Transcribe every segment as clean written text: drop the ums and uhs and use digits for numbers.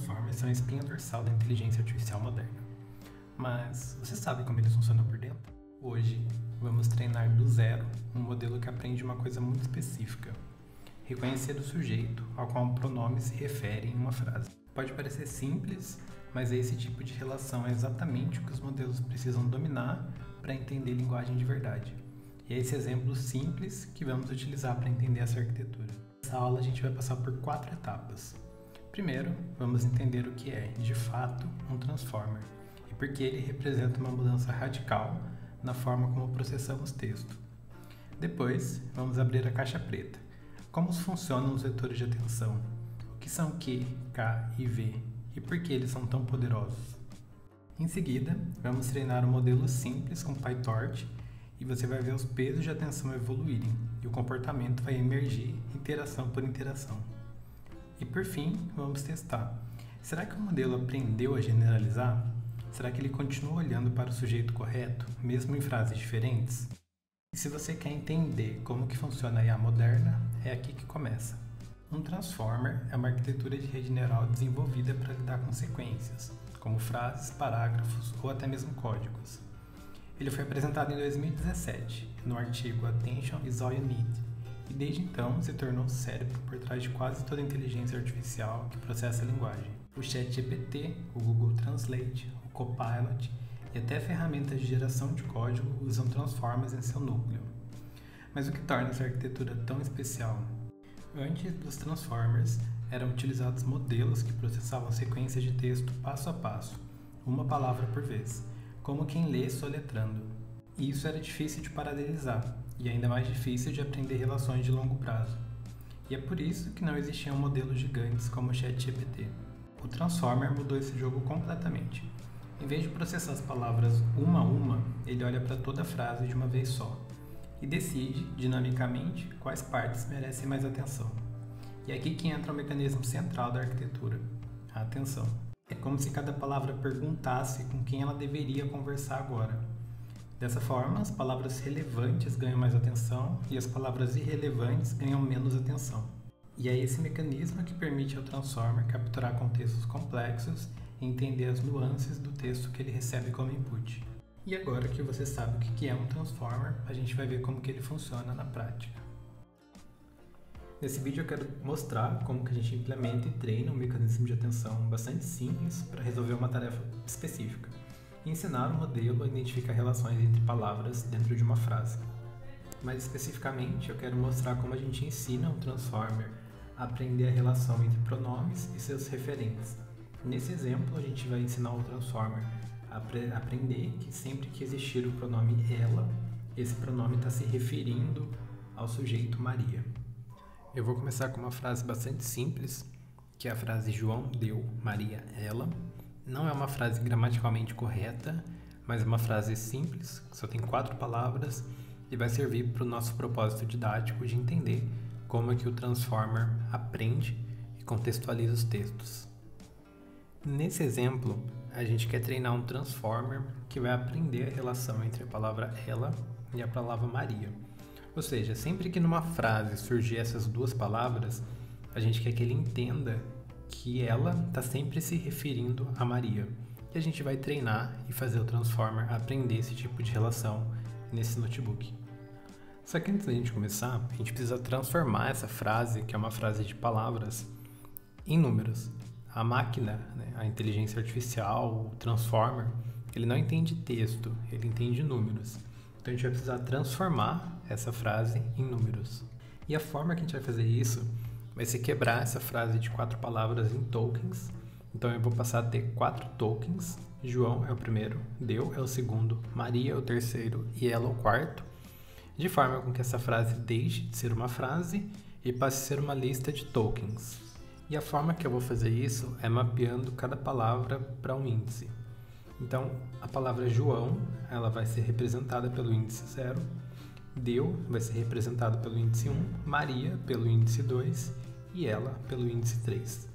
Transformers são a espinha dorsal da inteligência artificial moderna. Mas você sabe como eles funcionam por dentro? Hoje, vamos treinar do zero um modelo que aprende uma coisa muito específica: reconhecer o sujeito ao qual um pronome se refere em uma frase. Pode parecer simples, mas esse tipo de relação é exatamente o que os modelos precisam dominar para entender linguagem de verdade. E é esse exemplo simples que vamos utilizar para entender essa arquitetura. Nessa aula a gente vai passar por 4 etapas. Primeiro, vamos entender o que é, de fato, um transformer e por que ele representa uma mudança radical na forma como processamos texto. Depois, vamos abrir a caixa preta. Como funcionam os vetores de atenção? O que são Q, K e V? E por que eles são tão poderosos? Em seguida, vamos treinar um modelo simples com PyTorch e você vai ver os pesos de atenção evoluírem e o comportamento vai emergir interação por interação. E por fim, vamos testar. Será que o modelo aprendeu a generalizar? Será que ele continua olhando para o sujeito correto, mesmo em frases diferentes? E se você quer entender como que funciona a IA moderna, é aqui que começa. Um transformer é uma arquitetura de rede neural desenvolvida para lidar com sequências, como frases, parágrafos ou até mesmo códigos. Ele foi apresentado em 2017, no artigo Attention is All You Need, e desde então se tornou o cérebro por trás de quase toda a inteligência artificial que processa a linguagem. O ChatGPT, o Google Translate, o Copilot e até ferramentas de geração de código usam transformers em seu núcleo. Mas o que torna essa arquitetura tão especial? Antes dos transformers, eram utilizados modelos que processavam sequências de texto passo a passo, uma palavra por vez, como quem lê soletrando. E isso era difícil de paralelizar, e ainda mais difícil de aprender relações de longo prazo. E é por isso que não existiam modelos gigantes como o ChatGPT. O Transformer mudou esse jogo completamente. Em vez de processar as palavras uma a uma, ele olha para toda a frase de uma vez só e decide, dinamicamente, quais partes merecem mais atenção. E é aqui que entra o mecanismo central da arquitetura, a atenção. É como se cada palavra perguntasse com quem ela deveria conversar agora. Dessa forma, as palavras relevantes ganham mais atenção e as palavras irrelevantes ganham menos atenção. E é esse mecanismo que permite ao Transformer capturar contextos complexos e entender as nuances do texto que ele recebe como input. E agora que você sabe o que é um Transformer, a gente vai ver como que ele funciona na prática. Nesse vídeo eu quero mostrar como que a gente implementa e treina um mecanismo de atenção bastante simples para resolver uma tarefa específica e ensinar o modelo a identificar relações entre palavras dentro de uma frase. Mais especificamente, eu quero mostrar como a gente ensina um Transformer a aprender a relação entre pronomes e seus referentes. Nesse exemplo, a gente vai ensinar o Transformer a aprender que sempre que existir o pronome ela, esse pronome está se referindo ao sujeito Maria. Eu vou começar com uma frase bastante simples, que é a frase João deu, Maria ela. Não é uma frase gramaticalmente correta, mas é uma frase simples, que só tem 4 palavras e vai servir para o nosso propósito didático de entender como é que o Transformer aprende e contextualiza os textos. Nesse exemplo, a gente quer treinar um Transformer que vai aprender a relação entre a palavra ela e a palavra Maria. Ou seja, sempre que numa frase surgir essas 2 palavras, a gente quer que ele entenda que ela está sempre se referindo a Maria. E a gente vai treinar e fazer o Transformer aprender esse tipo de relação nesse notebook. Só que antes da gente começar, a gente precisa transformar essa frase, que é uma frase de palavras, em números. A máquina, a inteligência artificial, o Transformer, ele não entende texto, ele entende números. Então a gente vai precisar transformar essa frase em números. E a forma que a gente vai fazer isso vai ser quebrar essa frase de 4 palavras em tokens. Então eu vou passar a ter 4 tokens. João é o primeiro, deu é o segundo, Maria é o terceiro e ela é o quarto. De forma com que essa frase deixe de ser uma frase e passe a ser uma lista de tokens. E a forma que eu vou fazer isso é mapeando cada palavra para um índice. Então, a palavra João, ela vai ser representada pelo índice 0, deu vai ser representado pelo índice 1, Maria pelo índice 2 e ela pelo índice 3.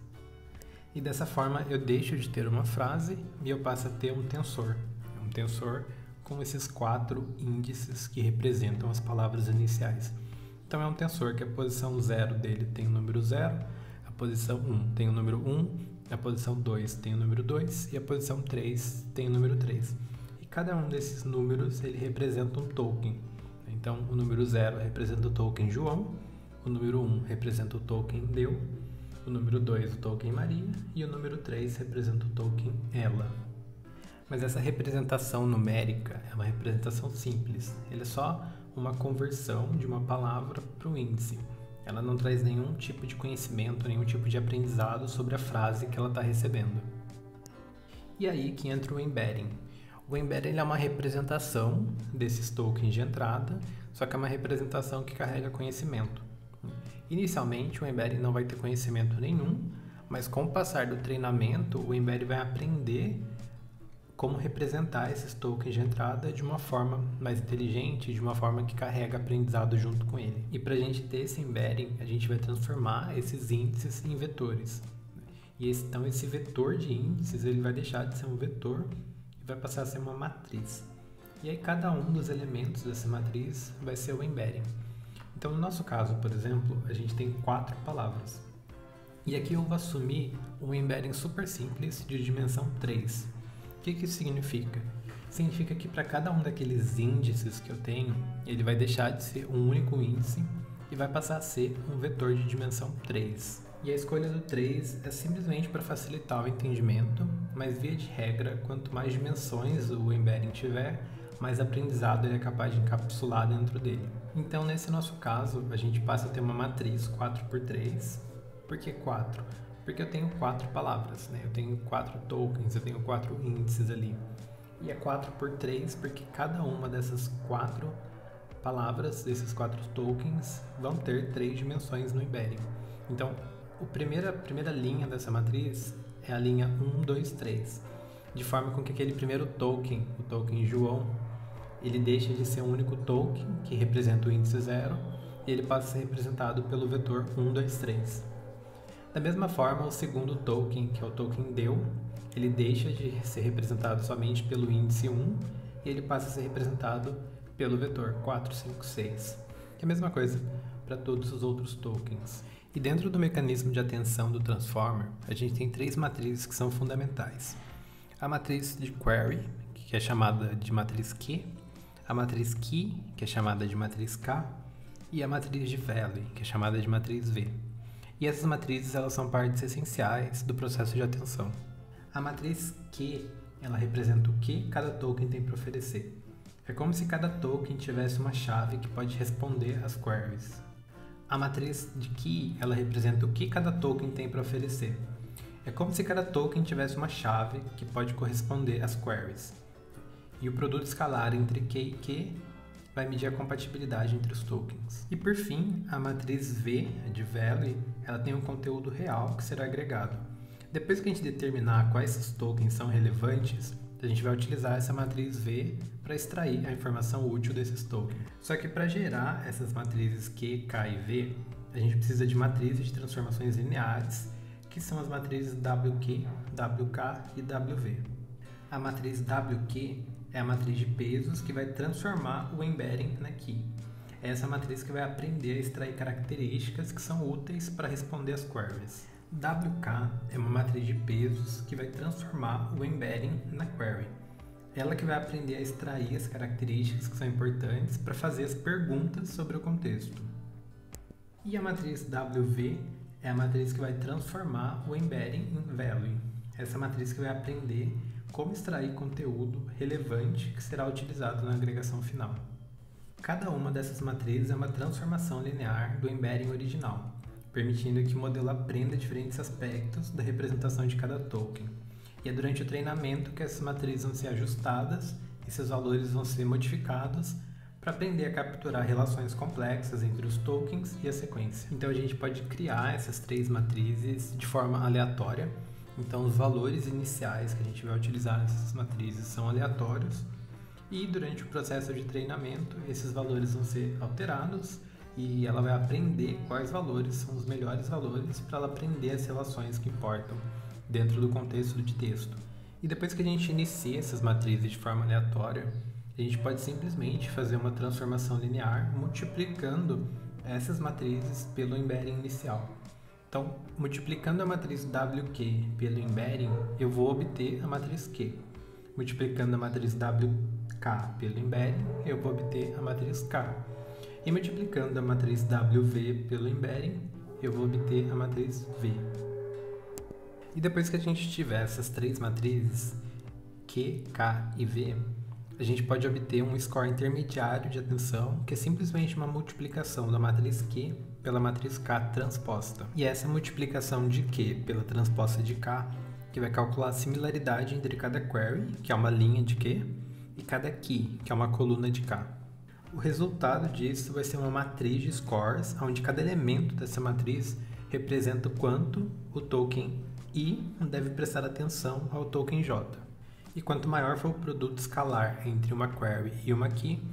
E dessa forma eu deixo de ter uma frase e eu passo a ter um tensor. Um tensor com esses 4 índices que representam as palavras iniciais. Então é um tensor que a posição 0 dele tem o número 0, a posição 1 tem o número 1 A posição 2 tem o número 2 e a posição 3 tem o número 3. E cada um desses números ele representa um token. Então, o número 0 representa o token João, o número 1 representa o token Deu, o número 2 o token Maria e o número 3 representa o token Ela. Mas essa representação numérica é uma representação simples. Ele é só uma conversão de uma palavra para um índice. Ela não traz nenhum tipo de conhecimento, nenhum tipo de aprendizado sobre a frase que ela está recebendo. E aí que entra o embedding. O embedding é uma representação desses tokens de entrada, só que é uma representação que carrega conhecimento. Inicialmente, o embedding não vai ter conhecimento nenhum, mas com o passar do treinamento, o embedding vai aprender como representar esses tokens de entrada de uma forma mais inteligente, de uma forma que carrega aprendizado junto com ele. E para a gente ter esse embedding, a gente vai transformar esses índices em vetores. Então esse vetor de índices ele vai deixar de ser um vetor e vai passar a ser uma matriz. E aí cada um dos elementos dessa matriz vai ser o embedding. Então no nosso caso, por exemplo, a gente tem 4 palavras. E aqui eu vou assumir um embedding super simples de dimensão 3. O que isso significa? Significa que para cada um daqueles índices que eu tenho, ele vai deixar de ser um único índice e vai passar a ser um vetor de dimensão 3. E a escolha do 3 é simplesmente para facilitar o entendimento, mas via de regra, quanto mais dimensões o embedding tiver, mais aprendizado ele é capaz de encapsular dentro dele. Então, nesse nosso caso, a gente passa a ter uma matriz 4x3. Por que 4? Porque eu tenho 4 palavras, né? Eu tenho 4 tokens, eu tenho 4 índices ali. E é 4x3 porque cada uma dessas 4 palavras, desses 4 tokens, vão ter 3 dimensões no embedding. Então, a primeira linha dessa matriz é a linha 1, 2, 3. De forma com que aquele primeiro token, o token João, ele deixa de ser um único token, que representa o índice 0, e ele passa a ser representado pelo vetor 1, 2, 3. Da mesma forma, o segundo token, que é o token Deu, ele deixa de ser representado somente pelo índice 1 e ele passa a ser representado pelo vetor 4, 5, 6. É a mesma coisa para todos os outros tokens. E dentro do mecanismo de atenção do Transformer, a gente tem 3 matrizes que são fundamentais. A matriz de Query, que é chamada de matriz Q, a matriz Key, que é chamada de matriz K, e a matriz de Value, que é chamada de matriz V. E essas matrizes elas são partes essenciais do processo de atenção. A matriz Q, ela representa o que cada token tem para oferecer. É como se cada token tivesse uma chave que pode responder às queries. A matriz de Key, ela representa o que cada token tem para oferecer. É como se cada token tivesse uma chave que pode corresponder às queries. E o produto escalar entre Q e Q vai medir a compatibilidade entre os tokens. E por fim, a matriz V, de Value, ela tem um conteúdo real que será agregado. Depois que a gente determinar quais esses tokens são relevantes, a gente vai utilizar essa matriz V para extrair a informação útil desses tokens. Só que para gerar essas matrizes Q, K e V, a gente precisa de matrizes de transformações lineares, que são as matrizes WQ, WK e WV. A matriz WQ é a matriz de pesos que vai transformar o embedding na key. É essa matriz que vai aprender a extrair características que são úteis para responder às queries. WK é uma matriz de pesos que vai transformar o embedding na query. Ela que vai aprender a extrair as características que são importantes para fazer as perguntas sobre o contexto. E a matriz WV é a matriz que vai transformar o embedding em value. Essa matriz que vai aprender como extrair conteúdo relevante que será utilizado na agregação final. Cada uma dessas matrizes é uma transformação linear do embedding original, permitindo que o modelo aprenda diferentes aspectos da representação de cada token. E é durante o treinamento que essas matrizes vão ser ajustadas e seus valores vão ser modificados para aprender a capturar relações complexas entre os tokens e a sequência. Então a gente pode criar essas 3 matrizes de forma aleatória. Então os valores iniciais que a gente vai utilizar nessas matrizes são aleatórios e durante o processo de treinamento esses valores vão ser alterados e ela vai aprender quais valores são os melhores valores para ela aprender as relações que importam dentro do contexto de texto. E depois que a gente inicia essas matrizes de forma aleatória, a gente pode simplesmente fazer uma transformação linear multiplicando essas matrizes pelo embedding inicial. Então, multiplicando a matriz WQ pelo embedding, eu vou obter a matriz Q. Multiplicando a matriz WK pelo embedding, eu vou obter a matriz K. E multiplicando a matriz WV pelo embedding, eu vou obter a matriz V. E depois que a gente tiver essas três matrizes, Q, K e V, a gente pode obter um score intermediário de atenção, que é simplesmente uma multiplicação da matriz Q pela matriz K transposta. E essa multiplicação de Q pela transposta de K, que vai calcular a similaridade entre cada query, que é uma linha de Q, e cada key, que é uma coluna de K. O resultado disso vai ser uma matriz de scores, onde cada elemento dessa matriz representa o quanto o token I deve prestar atenção ao token J. E quanto maior for o produto escalar entre uma query e uma key,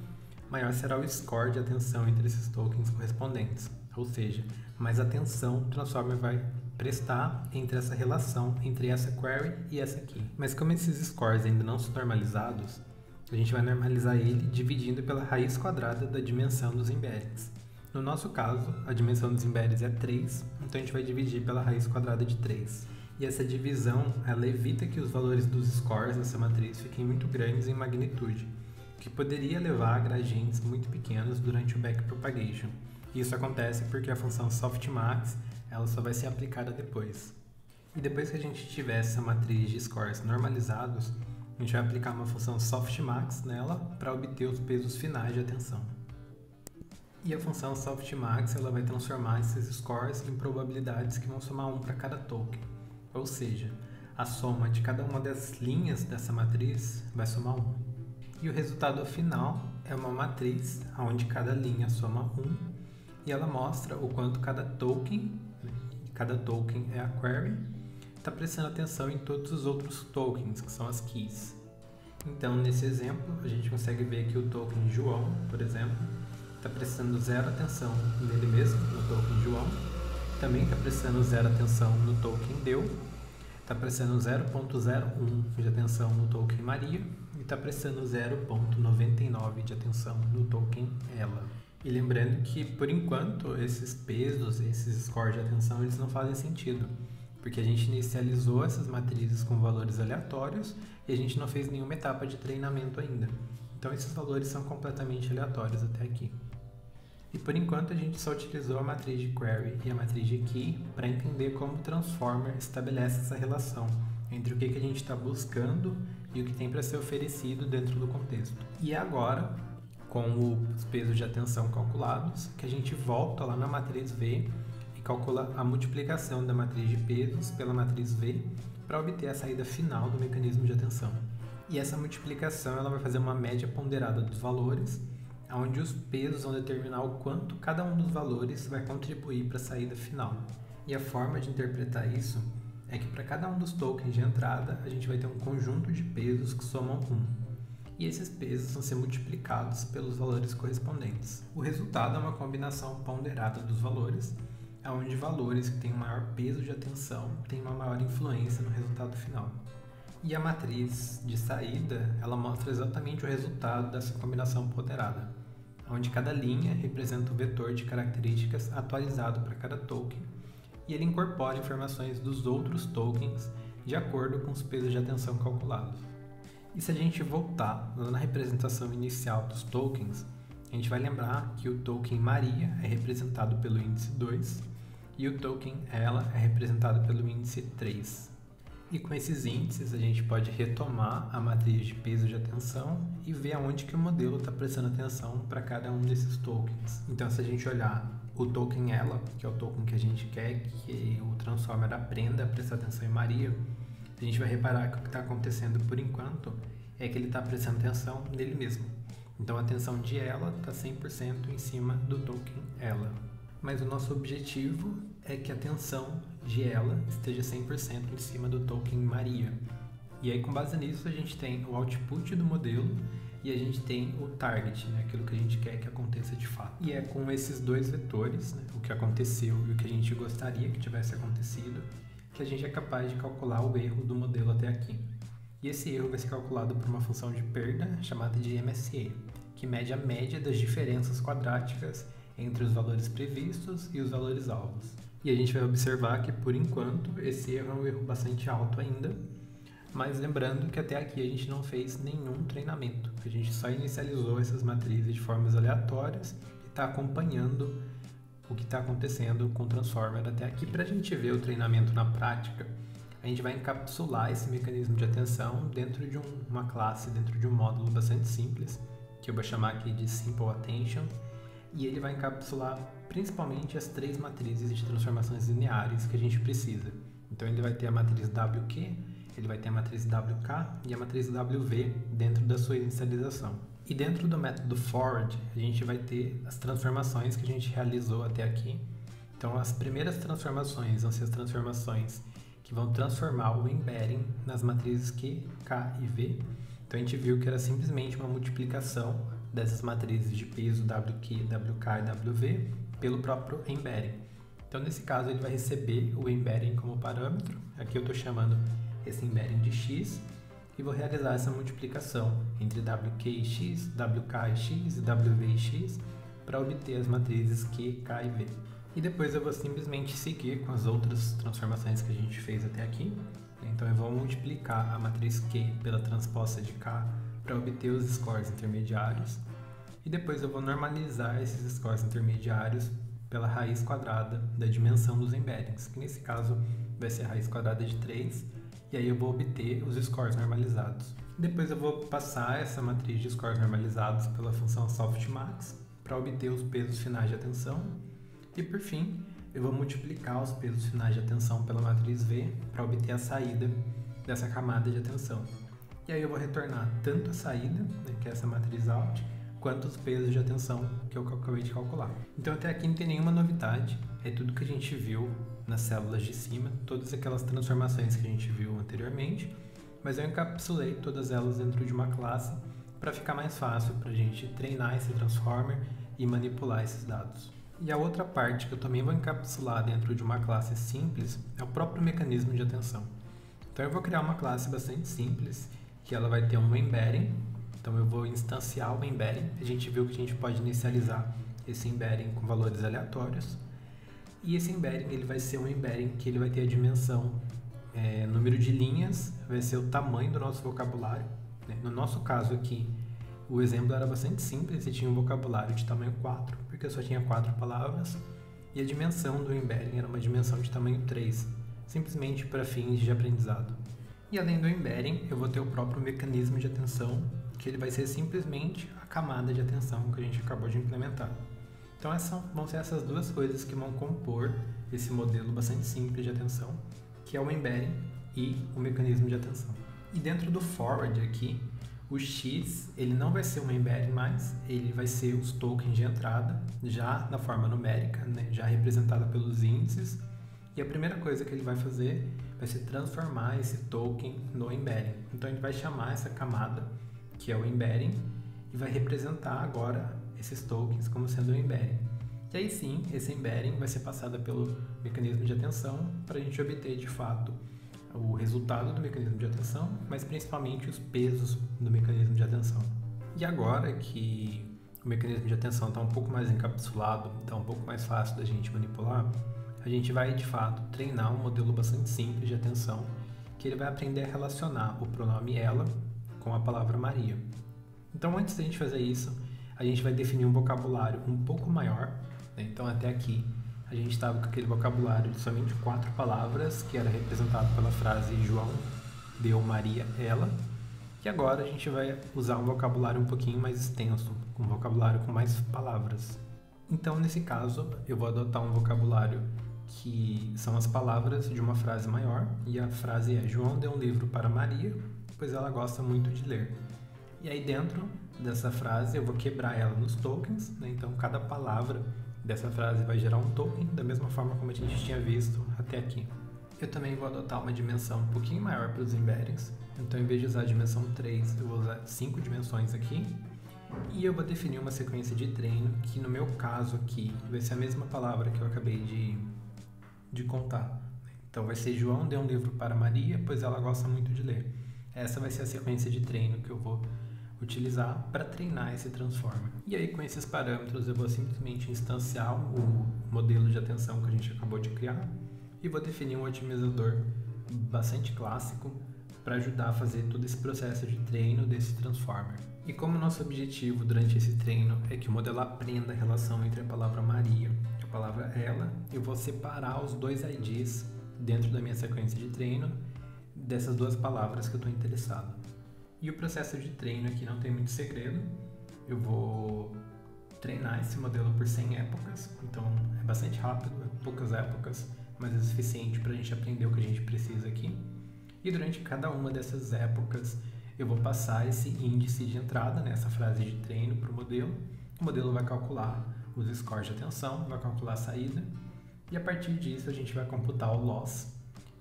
maior será o score de atenção entre esses tokens correspondentes. Ou seja, mais atenção o Transformer vai prestar entre essa relação entre essa query e essa key. Mas como esses scores ainda não são normalizados, a gente vai normalizar ele dividindo pela raiz quadrada da dimensão dos embeddings. No nosso caso, a dimensão dos embeddings é 3, então a gente vai dividir pela raiz quadrada de 3. E essa divisão, ela evita que os valores dos scores dessa matriz fiquem muito grandes em magnitude, o que poderia levar a gradientes muito pequenos durante o backpropagation. Isso acontece porque a função softmax ela só vai ser aplicada depois. E depois que a gente tiver essa matriz de scores normalizados, a gente vai aplicar uma função softmax nela para obter os pesos finais de atenção. E a função softmax ela vai transformar esses scores em probabilidades que vão somar 1 para cada token. Ou seja, a soma de cada uma das linhas dessa matriz vai somar 1. E o resultado final é uma matriz onde cada linha soma 1 e ela mostra o quanto cada token é a query, está prestando atenção em todos os outros tokens, que são as keys. Então, nesse exemplo, a gente consegue ver que o token João, por exemplo, está prestando zero atenção nele mesmo, no token João. Também está prestando zero atenção no token Deu, está prestando 0.01 de atenção no token Maria e está prestando 0.99 de atenção no token Ela. E lembrando que, por enquanto, esses pesos, esses scores de atenção, eles não fazem sentido, porque a gente inicializou essas matrizes com valores aleatórios e a gente não fez nenhuma etapa de treinamento ainda. Então, esses valores são completamente aleatórios até aqui. E por enquanto a gente só utilizou a matriz de query e a matriz de key para entender como o Transformer estabelece essa relação entre o que a gente está buscando e o que tem para ser oferecido dentro do contexto. E agora, com os pesos de atenção calculados, que a gente volta lá na matriz V e calcula a multiplicação da matriz de pesos pela matriz V para obter a saída final do mecanismo de atenção. E essa multiplicação ela vai fazer uma média ponderada dos valores, onde os pesos vão determinar o quanto cada um dos valores vai contribuir para a saída final. E a forma de interpretar isso é que para cada um dos tokens de entrada, a gente vai ter um conjunto de pesos que somam 1. E esses pesos vão ser multiplicados pelos valores correspondentes. O resultado é uma combinação ponderada dos valores, onde valores que têm um maior peso de atenção têm uma maior influência no resultado final. E a matriz de saída, ela mostra exatamente o resultado dessa combinação ponderada, onde cada linha representa um vetor de características atualizado para cada token, e ele incorpora informações dos outros tokens de acordo com os pesos de atenção calculados. E se a gente voltar lá na representação inicial dos tokens, a gente vai lembrar que o token Maria é representado pelo índice 2 e o token Ela é representado pelo índice 3. E com esses índices a gente pode retomar a matriz de peso de atenção e ver aonde que o modelo está prestando atenção para cada um desses tokens. Então, se a gente olhar o token Ela, que é o token que a gente quer que o Transformer aprenda a prestar atenção em Maria, a gente vai reparar que o que está acontecendo por enquanto é que ele está prestando atenção nele mesmo. Então, a atenção de Ela está 100% em cima do token Ela. Mas o nosso objetivo é que a atenção de Ela esteja 100% em cima do token Maria. E aí, com base nisso, a gente tem o output do modelo e a gente tem o target, né, aquilo que a gente quer que aconteça de fato. E é com esses dois vetores, né, o que aconteceu e o que a gente gostaria que tivesse acontecido, que a gente é capaz de calcular o erro do modelo até aqui. E esse erro vai ser calculado por uma função de perda chamada de MSE, que mede a média das diferenças quadráticas entre os valores previstos e os valores alvos. E a gente vai observar que, por enquanto, esse erro é um erro bastante alto ainda. Mas lembrando que até aqui a gente não fez nenhum treinamento. A gente só inicializou essas matrizes de formas aleatórias e está acompanhando o que está acontecendo com o Transformer até aqui. Para a gente ver o treinamento na prática, a gente vai encapsular esse mecanismo de atenção dentro de uma classe, dentro de um módulo bastante simples, que eu vou chamar aqui de Simple Attention, e ele vai encapsular principalmente as 3 matrizes de transformações lineares que a gente precisa. Então ele vai ter a matriz WQ, ele vai ter a matriz WK e a matriz WV dentro da sua inicialização. E dentro do método forward, a gente vai ter as transformações que a gente realizou até aqui. Então as primeiras transformações vão ser as transformações que vão transformar o embedding nas matrizes Q, K e V. Então a gente viu que era simplesmente uma multiplicação dessas matrizes de peso WQ, WK e WV pelo próprio embedding. Então nesse caso ele vai receber o embedding como parâmetro. Aqui eu estou chamando esse embedding de x e vou realizar essa multiplicação entre WQ e x, WK e x e WV e x para obter as matrizes Q, K e V. E depois eu vou simplesmente seguir com as outras transformações que a gente fez até aqui. Então eu vou multiplicar a matriz Q pela transposta de K para obter os scores intermediários. E depois eu vou normalizar esses scores intermediários pela raiz quadrada da dimensão dos embeddings, que nesse caso vai ser a raiz quadrada de 3. E aí eu vou obter os scores normalizados. Depois eu vou passar essa matriz de scores normalizados pela função softmax para obter os pesos finais de atenção. E por fim, eu vou multiplicar os pesos finais de atenção pela matriz V para obter a saída dessa camada de atenção. E aí eu vou retornar tanto a saída, né, que é essa matriz out, quanto os pesos de atenção que eu acabei de calcular. Então até aqui não tem nenhuma novidade, é tudo que a gente viu nas células de cima, todas aquelas transformações que a gente viu anteriormente, mas eu encapsulei todas elas dentro de uma classe para ficar mais fácil para a gente treinar esse transformer e manipular esses dados. E a outra parte que eu também vou encapsular dentro de uma classe simples é o próprio mecanismo de atenção. Então eu vou criar uma classe bastante simples, que ela vai ter um embedding. Então eu vou instanciar o embedding. A gente viu que a gente pode inicializar esse embedding com valores aleatórios. E esse embedding ele vai ser um embedding que ele vai ter a dimensão, número de linhas, vai ser o tamanho do nosso vocabulário. Né? No nosso caso aqui, o exemplo era bastante simples, você tinha um vocabulário de tamanho 4, porque só tinha 4 palavras, e a dimensão do embedding era uma dimensão de tamanho 3, simplesmente para fins de aprendizado. E além do embedding, eu vou ter o próprio mecanismo de atenção, que ele vai ser simplesmente a camada de atenção que a gente acabou de implementar. Então vão ser essas duas coisas que vão compor esse modelo bastante simples de atenção, que é o embedding e o mecanismo de atenção. E dentro do forward aqui, o X ele não vai ser um embedding mais, ele vai ser os tokens de entrada, já na forma numérica, né, já representada pelos índices. E a primeira coisa que ele vai fazer vai ser transformar esse token no embedding. Então ele vai chamar essa camada, que é o embedding, e vai representar agora esses tokens como sendo o embedding. E aí sim, esse embedding vai ser passado pelo mecanismo de atenção para a gente obter de fato o resultado do mecanismo de atenção, mas principalmente os pesos do mecanismo de atenção. E agora que o mecanismo de atenção está um pouco mais encapsulado, está um pouco mais fácil da gente manipular, a gente vai de fato treinar um modelo bastante simples de atenção, que ele vai aprender a relacionar o pronome ela com a palavra Maria. Então antes da gente fazer isso, a gente vai definir um vocabulário um pouco maior, né? Então até aqui a gente estava com aquele vocabulário de somente 4 palavras, que era representado pela frase João deu Maria ela. E agora a gente vai usar um vocabulário um pouquinho mais extenso, um vocabulário com mais palavras. Então nesse caso eu vou adotar um vocabulário que são as palavras de uma frase maior, e a frase é João deu um livro para Maria, pois ela gosta muito de ler. E aí dentro dessa frase eu vou quebrar ela nos tokens, né? Então cada palavra dessa frase vai gerar um token, da mesma forma como a gente tinha visto até aqui. Eu também vou adotar uma dimensão um pouquinho maior para os embeddings, então em vez de usar a dimensão 3, eu vou usar 5 dimensões aqui, e eu vou definir uma sequência de treino, que no meu caso aqui vai ser a mesma palavra que eu acabei de contar. Então vai ser João deu um livro para Maria, pois ela gosta muito de ler. Essa vai ser a sequência de treino que eu vou utilizar para treinar esse transformer. E aí, com esses parâmetros, eu vou simplesmente instanciar o modelo de atenção que a gente acabou de criar e vou definir um otimizador bastante clássico para ajudar a fazer todo esse processo de treino desse transformer. E como nosso objetivo durante esse treino é que o modelo aprenda a relação entre a palavra Maria e a palavra ela, eu vou separar os dois IDs dentro da minha sequência de treino dessas duas palavras que eu estou interessado. E o processo de treino aqui não tem muito segredo. Eu vou treinar esse modelo por 100 épocas, então é bastante rápido, é poucas épocas, mas é suficiente para a gente aprender o que a gente precisa aqui. E durante cada uma dessas épocas eu vou passar esse índice de entrada, essa frase de treino para o modelo vai calcular os scores de atenção, vai calcular a saída, e a partir disso a gente vai computar o loss,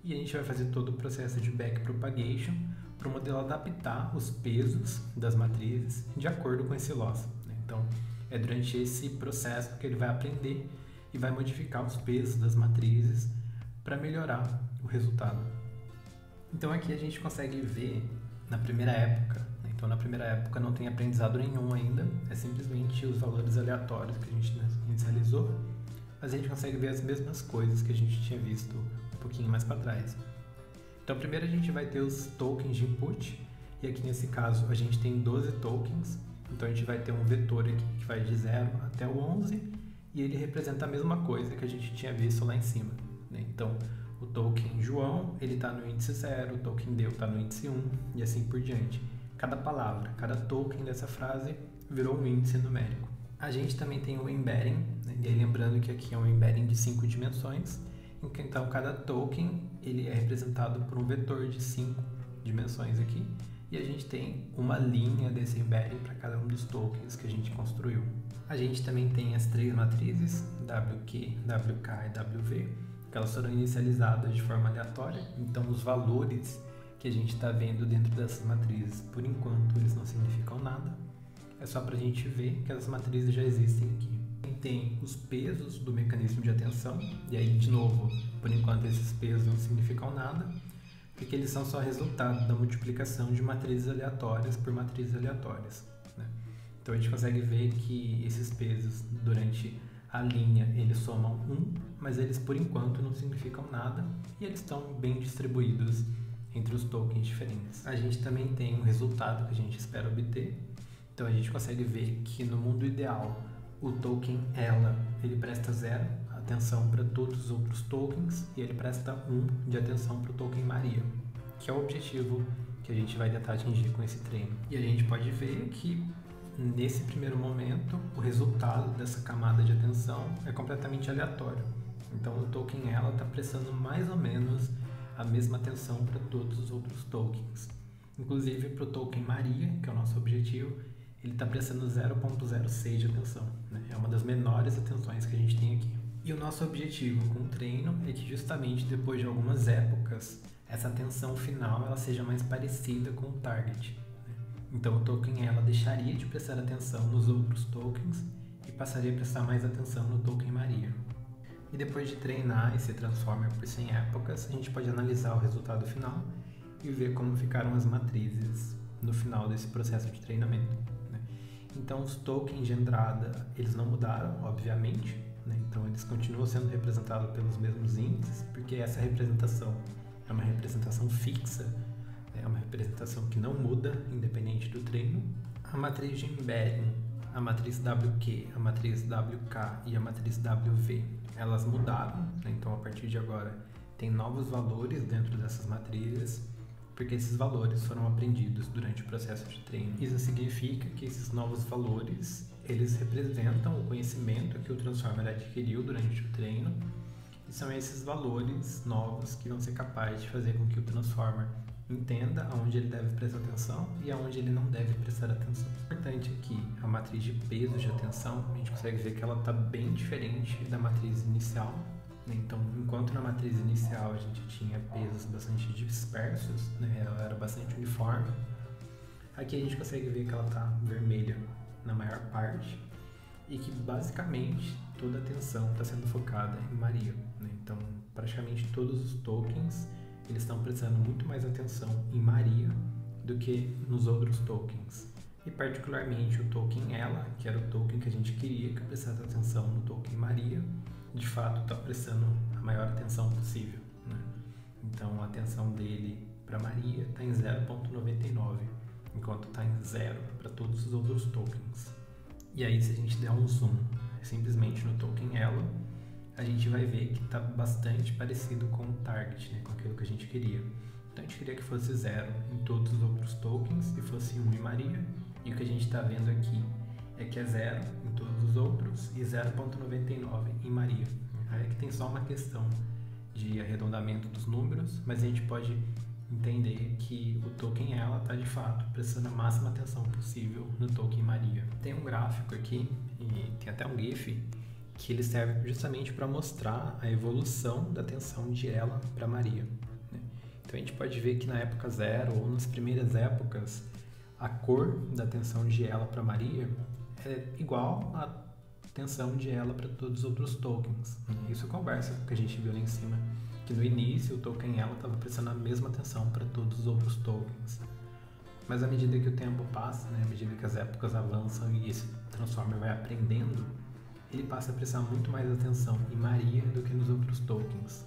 e a gente vai fazer todo o processo de backpropagation para o modelo adaptar os pesos das matrizes de acordo com esse loss. Então, é durante esse processo que ele vai aprender e vai modificar os pesos das matrizes para melhorar o resultado. Então, aqui a gente consegue ver na primeira época. Então, na primeira época não tem aprendizado nenhum ainda, é simplesmente os valores aleatórios que a gente inicializou, mas a gente consegue ver as mesmas coisas que a gente tinha visto um pouquinho mais para trás. Então, primeiro a gente vai ter os tokens de input, e aqui nesse caso a gente tem 12 tokens, então a gente vai ter um vetor aqui que vai de 0 até o 11, e ele representa a mesma coisa que a gente tinha visto lá em cima. Então, o token João, ele está no índice 0, o token Deu está no índice 1, e assim por diante. Cada palavra, cada token dessa frase virou um índice numérico. A gente também tem o embedding, e aí lembrando que aqui é um embedding de 5 dimensões, então cada token ele é representado por um vetor de 5 dimensões aqui, e a gente tem uma linha desse embedding para cada um dos tokens que a gente construiu. A gente também tem as três matrizes, WQ, WK e WV, que elas foram inicializadas de forma aleatória, então os valores que a gente está vendo dentro dessas matrizes, por enquanto, eles não significam nada, é só para a gente ver que as matrizes já existem aqui. Tem os pesos do mecanismo de atenção, e aí, de novo, por enquanto esses pesos não significam nada, porque eles são só resultado da multiplicação de matrizes aleatórias por matrizes aleatórias. Então a gente consegue ver que esses pesos durante a linha eles somam 1, mas eles por enquanto não significam nada e eles estão bem distribuídos entre os tokens diferentes. A gente também tem um resultado que a gente espera obter, então a gente consegue ver que no mundo ideal o token ela ele presta 0 atenção para todos os outros tokens e ele presta 1 de atenção para o token Maria, que é o objetivo que a gente vai tentar atingir com esse treino. E a gente pode ver que nesse primeiro momento o resultado dessa camada de atenção é completamente aleatório. Então o token ela está prestando mais ou menos a mesma atenção para todos os outros tokens. Inclusive para o token Maria, que é o nosso objetivo, ele está prestando 0.06 de atenção. É uma das menores atenções que a gente tem aqui. E o nosso objetivo com o treino é que justamente depois de algumas épocas, essa atenção final ela seja mais parecida com o target. Então o token ela deixaria de prestar atenção nos outros tokens e passaria a prestar mais atenção no token Maria. E depois de treinar esse transformer por 100 épocas, a gente pode analisar o resultado final e ver como ficaram as matrizes no final desse processo de treinamento. Então os tokens de entrada eles não mudaram, obviamente, então eles continuam sendo representados pelos mesmos índices, porque essa representação é uma representação fixa, é uma representação que não muda, independente do treino. A matriz de embedding, a matriz WQ, a matriz WK e a matriz WV, elas mudaram, então a partir de agora tem novos valores dentro dessas matrizes, porque esses valores foram aprendidos durante o processo de treino. Isso significa que esses novos valores, eles representam o conhecimento que o Transformer adquiriu durante o treino, e são esses valores novos que vão ser capazes de fazer com que o Transformer entenda aonde ele deve prestar atenção e aonde ele não deve prestar atenção. O importante aqui, a matriz de pesos de atenção, a gente consegue ver que ela está bem diferente da matriz inicial. Então, enquanto na matriz inicial a gente tinha pesos bastante dispersos, ela era bastante uniforme, aqui a gente consegue ver que ela está vermelha na maior parte e que basicamente toda a atenção está sendo focada em Maria. Então, praticamente todos os tokens eles estão prestando muito mais atenção em Maria do que nos outros tokens. e particularmente o token ela, que era o token que a gente queria que prestasse atenção no token Maria, de fato está prestando a maior atenção possível, né? Então a atenção dele para Maria está em 0,99, enquanto está em 0 para todos os outros tokens. E aí, se a gente der um zoom simplesmente no token ela, a gente vai ver que está bastante parecido com o target, né, com aquilo que a gente queria. Então a gente queria que fosse 0 em todos os outros tokens e fosse 1 em Maria, e o que a gente está vendo aqui é que é 0 em todos os outros e 0,99 em Maria. Aí é que tem só uma questão de arredondamento dos números, mas a gente pode entender que o token ela está de fato prestando a máxima atenção possível no token Maria. Tem um gráfico aqui e tem até um GIF que ele serve justamente para mostrar a evolução da atenção de ela para Maria, né? Então a gente pode ver que na época 0 ou nas primeiras épocas a cor da atenção de ela para Maria é igual à atenção de ela para todos os outros tokens. Isso conversa com o que a gente viu lá em cima, que no início o token ela estava prestando a mesma atenção para todos os outros tokens. Mas à medida que o tempo passa, né, à medida que as épocas avançam e esse Transformer vai aprendendo, ele passa a prestar muito mais atenção em Maria do que nos outros tokens.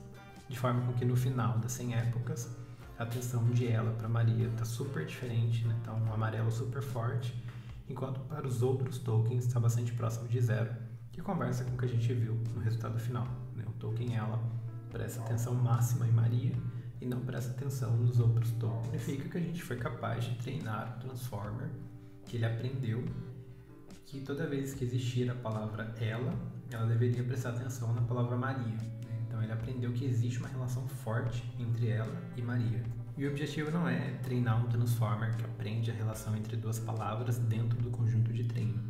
De forma com que no final das 100 épocas, a atenção de ela para Maria está super diferente, né? Tá um amarelo super forte, enquanto para os outros tokens está bastante próximo de 0, que conversa com o que a gente viu no resultado final, né? O token ela presta atenção máxima em Maria e não presta atenção nos outros tokens. Significa que a gente foi capaz de treinar o Transformer, que ele aprendeu que toda vez que existir a palavra ela deveria prestar atenção na palavra Maria, né? Então ele aprendeu que existe uma relação forte entre ela e Maria. E o objetivo não é treinar um Transformer que aprende a relação entre duas palavras dentro do conjunto de treino,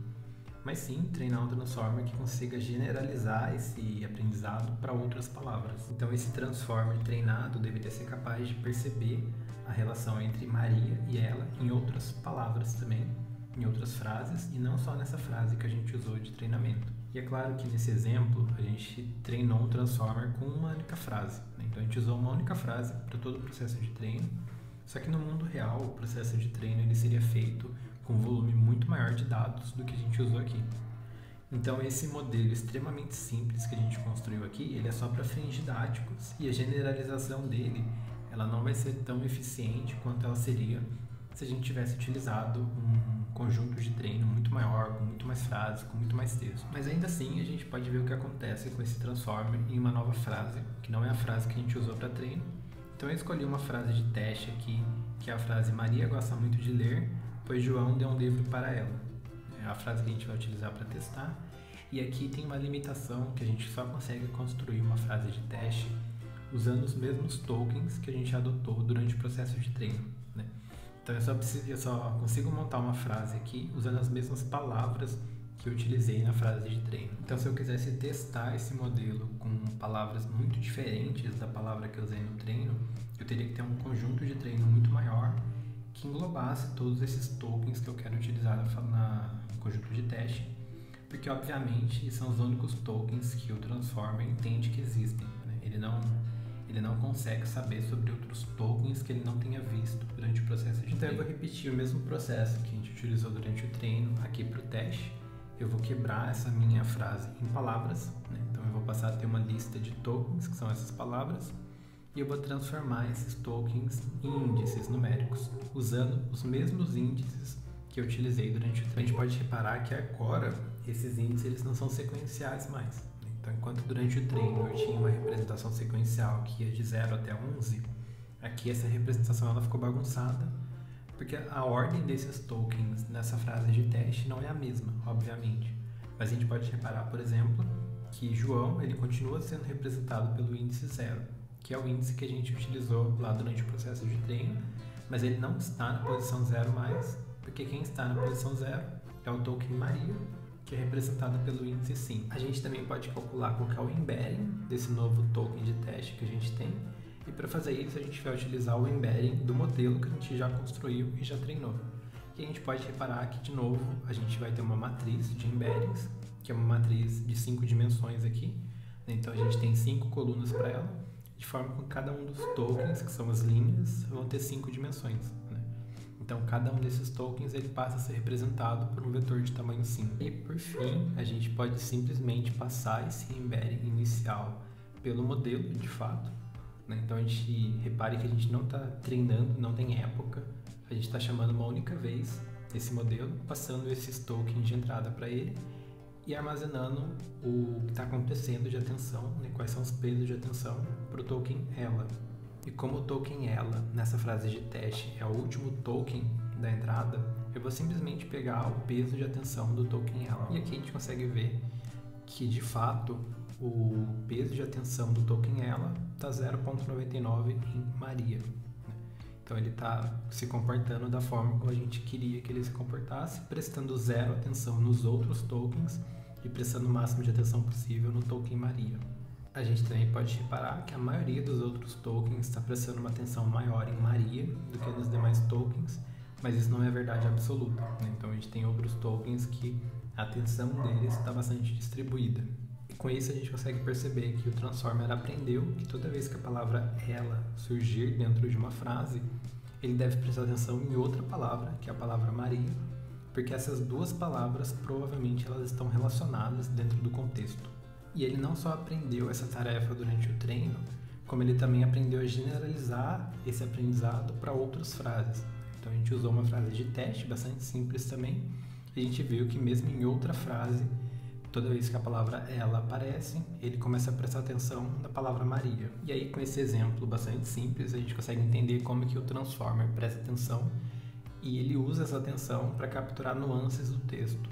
mas sim treinar um Transformer que consiga generalizar esse aprendizado para outras palavras. Então esse Transformer treinado deveria ser capaz de perceber a relação entre Maria e ela em outras palavras também, em outras frases, e não só nessa frase que a gente usou de treinamento. E é claro que nesse exemplo a gente treinou um Transformer com uma única frase, né? Então a gente usou uma única frase para todo o processo de treino, só que no mundo real o processo de treino ele seria feito com um volume muito maior de dados do que a gente usou aqui. Então esse modelo extremamente simples que a gente construiu aqui, ele é só para fins didáticos, e a generalização dele ela não vai ser tão eficiente quanto ela seria se a gente tivesse utilizado um conjunto de treino muito maior, com muito mais frases, com muito mais texto. Mas ainda assim a gente pode ver o que acontece com esse Transformer em uma nova frase, que não é a frase que a gente usou para treino. Então eu escolhi uma frase de teste aqui, que é a frase Maria gosta muito de ler, pois João deu um livro para ela. É a frase que a gente vai utilizar para testar. E aqui tem uma limitação, que a gente só consegue construir uma frase de teste usando os mesmos tokens que a gente adotou durante o processo de treino, né? Então eu só consigo montar uma frase aqui usando as mesmas palavras que eu utilizei na frase de treino. Então se eu quisesse testar esse modelo com palavras muito diferentes da palavra que eu usei no treino, eu teria que ter um conjunto de treino muito maior que englobasse todos esses tokens que eu quero utilizar no conjunto de teste, porque obviamente são os únicos tokens que o Transformer entende que existem, né? Ele não consegue saber sobre outros tokens que ele não tenha visto durante o processo de treino. Então eu vou repetir o mesmo processo que a gente utilizou durante o treino aqui para o teste. Eu vou quebrar essa minha frase em palavras, né? Então eu vou passar a ter uma lista de tokens, que são essas palavras, e eu vou transformar esses tokens em índices numéricos, usando os mesmos índices que eu utilizei durante o treino. A gente pode reparar que agora esses índices eles não são sequenciais mais. Então, enquanto durante o treino eu tinha uma representação sequencial que ia de 0 até 11, aqui essa representação ela ficou bagunçada, porque a ordem desses tokens nessa frase de teste não é a mesma, obviamente. Mas a gente pode reparar, por exemplo, que João ele continua sendo representado pelo índice 0, que é o índice que a gente utilizou lá durante o processo de treino, mas ele não está na posição 0 mais, porque quem está na posição 0 é o token Maria, que é representada pelo índice 5. A gente também pode calcular qual que é o embedding desse novo token de teste que a gente tem, e para fazer isso a gente vai utilizar o embedding do modelo que a gente já construiu e já treinou. E a gente pode reparar que, de novo, a gente vai ter uma matriz de embeddings, que é uma matriz de 5 dimensões aqui, né? Então a gente tem 5 colunas para ela, de forma que cada um dos tokens, que são as linhas, vão ter 5 dimensões, né? Então, cada um desses tokens ele passa a ser representado por um vetor de tamanho 5. E, por fim, a gente pode simplesmente passar esse embedding inicial pelo modelo, de fato. Então, a gente repare que a gente não está treinando, não tem época. A gente está chamando uma única vez esse modelo, passando esses tokens de entrada para ele e armazenando o que está acontecendo de atenção, quais são os pesos de atenção para o token ela. E como o token ela, nessa frase de teste, é o último token da entrada, eu vou simplesmente pegar o peso de atenção do token ela. E aqui a gente consegue ver que, de fato, o peso de atenção do token ela está 0,99 em Maria. Então ele está se comportando da forma como a gente queria que ele se comportasse, prestando zero atenção nos outros tokens e prestando o máximo de atenção possível no token Maria. A gente também pode reparar que a maioria dos outros tokens está prestando uma atenção maior em Maria do que nos demais tokens, mas isso não é verdade absoluta. Então a gente tem outros tokens que a atenção deles está bastante distribuída. E com isso a gente consegue perceber que o Transformer aprendeu que toda vez que a palavra ela surgir dentro de uma frase, ele deve prestar atenção em outra palavra, que é a palavra Maria, porque essas duas palavras provavelmente elas estão relacionadas dentro do contexto. E ele não só aprendeu essa tarefa durante o treino, como ele também aprendeu a generalizar esse aprendizado para outras frases. Então a gente usou uma frase de teste bastante simples também, e a gente viu que mesmo em outra frase, toda vez que a palavra ela aparece, ele começa a prestar atenção na palavra Maria. E aí, com esse exemplo bastante simples, a gente consegue entender como que o Transformer presta atenção e ele usa essa atenção para capturar nuances do texto.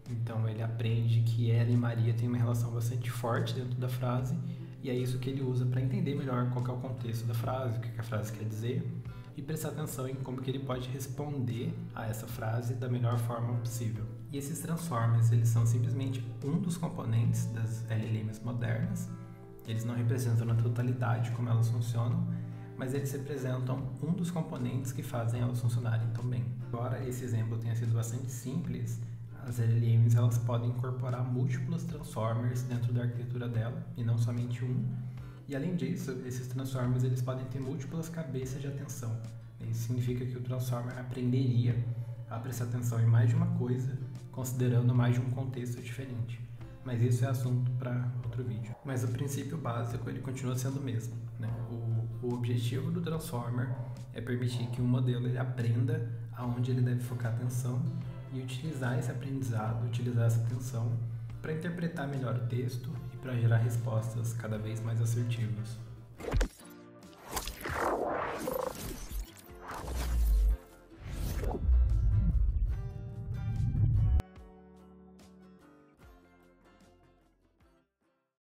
Então ele aprende que ela e Maria têm uma relação bastante forte dentro da frase e é isso que ele usa para entender melhor qual que é o contexto da frase, o que a frase quer dizer e prestar atenção em como que ele pode responder a essa frase da melhor forma possível. E esses transformers, eles são simplesmente um dos componentes das LLMs modernas. Eles não representam na totalidade como elas funcionam, mas eles representam um dos componentes que fazem elas funcionarem tão bem. Embora esse exemplo tenha sido bastante simples, as LLMs elas podem incorporar múltiplos transformers dentro da arquitetura dela, e não somente um. E além disso, esses transformers eles podem ter múltiplas cabeças de atenção. Isso significa que o transformer aprenderia a prestar atenção em mais de uma coisa, considerando mais de um contexto diferente. Mas isso é assunto para outro vídeo. Mas o princípio básico ele continua sendo o mesmo. O objetivo do transformer é permitir que um modelo ele aprenda aonde ele deve focar a atenção e utilizar esse aprendizado, utilizar essa atenção para interpretar melhor o texto e para gerar respostas cada vez mais assertivas.